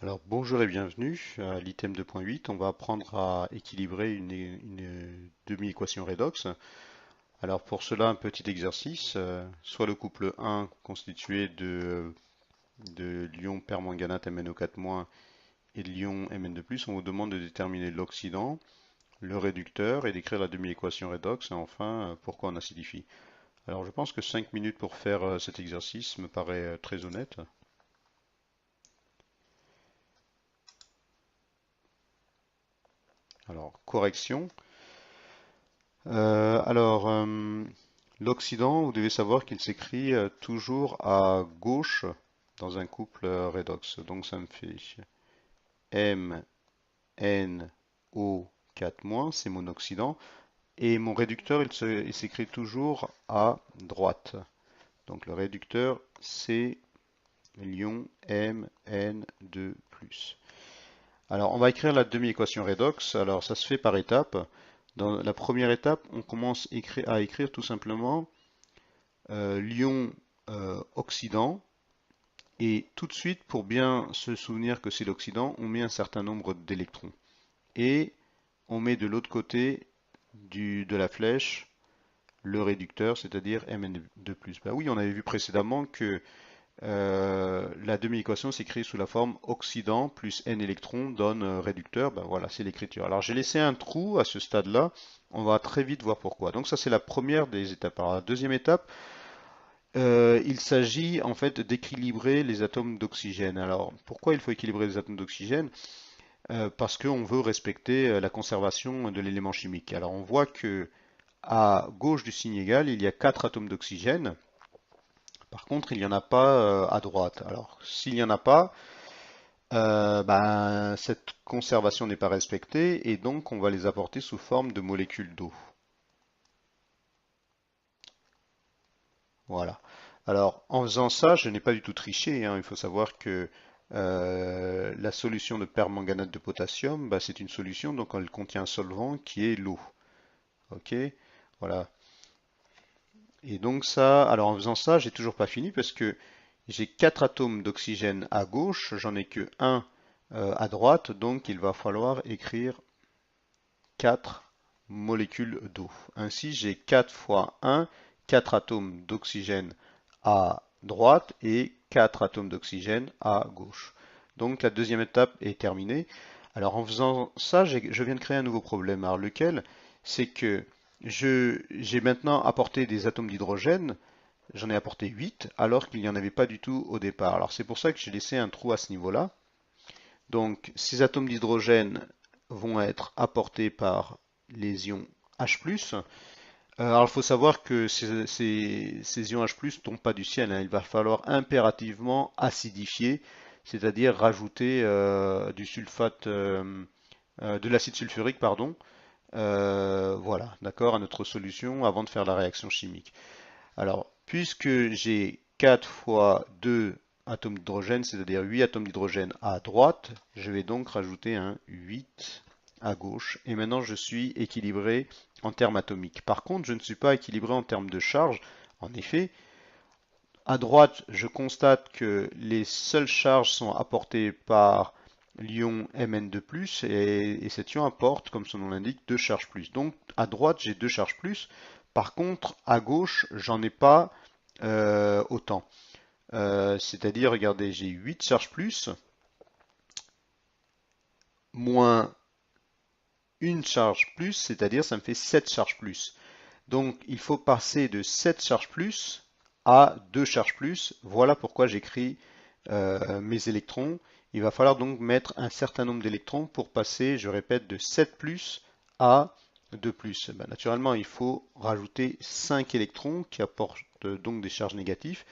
Alors bonjour et bienvenue à l'item 2.8. On va apprendre à équilibrer une demi-équation redox. Alors pour cela, un petit exercice, soit le couple 1 constitué de l'ion permanganate MnO4- et de l'ion Mn2+, on vous demande de déterminer l'oxydant, le réducteur et d'écrire la demi-équation redox et enfin pourquoi on acidifie. Alors je pense que 5 minutes pour faire cet exercice me paraît très honnête. Alors correction. L'oxydant, vous devez savoir qu'il s'écrit toujours à gauche dans un couple redox. Donc ça me fait MnO4-, c'est mon oxydant. Et mon réducteur, il s'écrit toujours à droite. Donc le réducteur, c'est l'ion Mn2+. Alors on va écrire la demi-équation redox. Alors ça se fait par étapes. Dans la première étape, on commence à écrire tout simplement l'ion oxydant. Et tout de suite, pour bien se souvenir que c'est l'oxydant, on met un certain nombre d'électrons. Et on met de l'autre côté de la flèche le réducteur, c'est-à-dire Mn2+. Bah oui, on avait vu précédemment que la demi-équation s'écrit sous la forme oxydant plus n électrons donne réducteur. Ben voilà, c'est l'écriture. Alors j'ai laissé un trou à ce stade-là. On va très vite voir pourquoi. Donc ça c'est la première des étapes. Alors la deuxième étape, il s'agit en fait d'équilibrer les atomes d'oxygène. Alors pourquoi il faut équilibrer les atomes d'oxygène? Parce qu'on veut respecter la conservation de l'élément chimique. Alors on voit que à gauche du signe égal, il y a 4 atomes d'oxygène. Par contre, il n'y en a pas à droite. Alors, s'il n'y en a pas, ben, cette conservation n'est pas respectée et donc on va les apporter sous forme de molécules d'eau. Voilà. Alors, en faisant ça, je n'ai pas du tout triché, hein. Il faut savoir que la solution de permanganate de potassium, bah, c'est une solution, donc elle contient un solvant qui est l'eau. Ok? Voilà. Et donc ça, alors en faisant ça, j'ai toujours pas fini parce que j'ai 4 atomes d'oxygène à gauche, j'en ai que un à droite, donc il va falloir écrire 4 molécules d'eau. Ainsi, j'ai 4 fois 1, 4 atomes d'oxygène à droite et 4 atomes d'oxygène à gauche. Donc la deuxième étape est terminée. Alors en faisant ça, je viens de créer un nouveau problème. Alors lequel? C'est que j'ai maintenant apporté des atomes d'hydrogène, j'en ai apporté 8 alors qu'il n'y en avait pas du tout au départ. Alors c'est pour ça que j'ai laissé un trou à ce niveau-là. Donc ces atomes d'hydrogène vont être apportés par les ions H+. Alors il faut savoir que ces ions H+ ne tombent pas du ciel, hein. Il va falloir impérativement acidifier, c'est-à-dire rajouter du sulfate, de l'acide sulfurique, pardon, voilà, d'accord, à notre solution avant de faire la réaction chimique. Alors, puisque j'ai 4 fois 2 atomes d'hydrogène, c'est-à-dire 8 atomes d'hydrogène à droite, je vais donc rajouter un 8 à gauche. Et maintenant, je suis équilibré en termes atomiques. Par contre, je ne suis pas équilibré en termes de charge. En effet, à droite, je constate que les seules charges sont apportées par l'ion Mn2+, et cet ion apporte, comme son nom l'indique, 2 charges plus. Donc à droite, j'ai 2 charges plus. Par contre, à gauche, j'en ai pas autant. C'est-à-dire, regardez, j'ai 8 charges plus, moins une charge plus, c'est-à-dire ça me fait 7 charges plus. Donc il faut passer de 7 charges plus à 2 charges plus. Voilà pourquoi j'écris mes électrons. Il va falloir donc mettre un certain nombre d'électrons pour passer, je répète, de 7 plus à 2 plus. Naturellement, il faut rajouter 5 électrons qui apportent donc des charges négatives.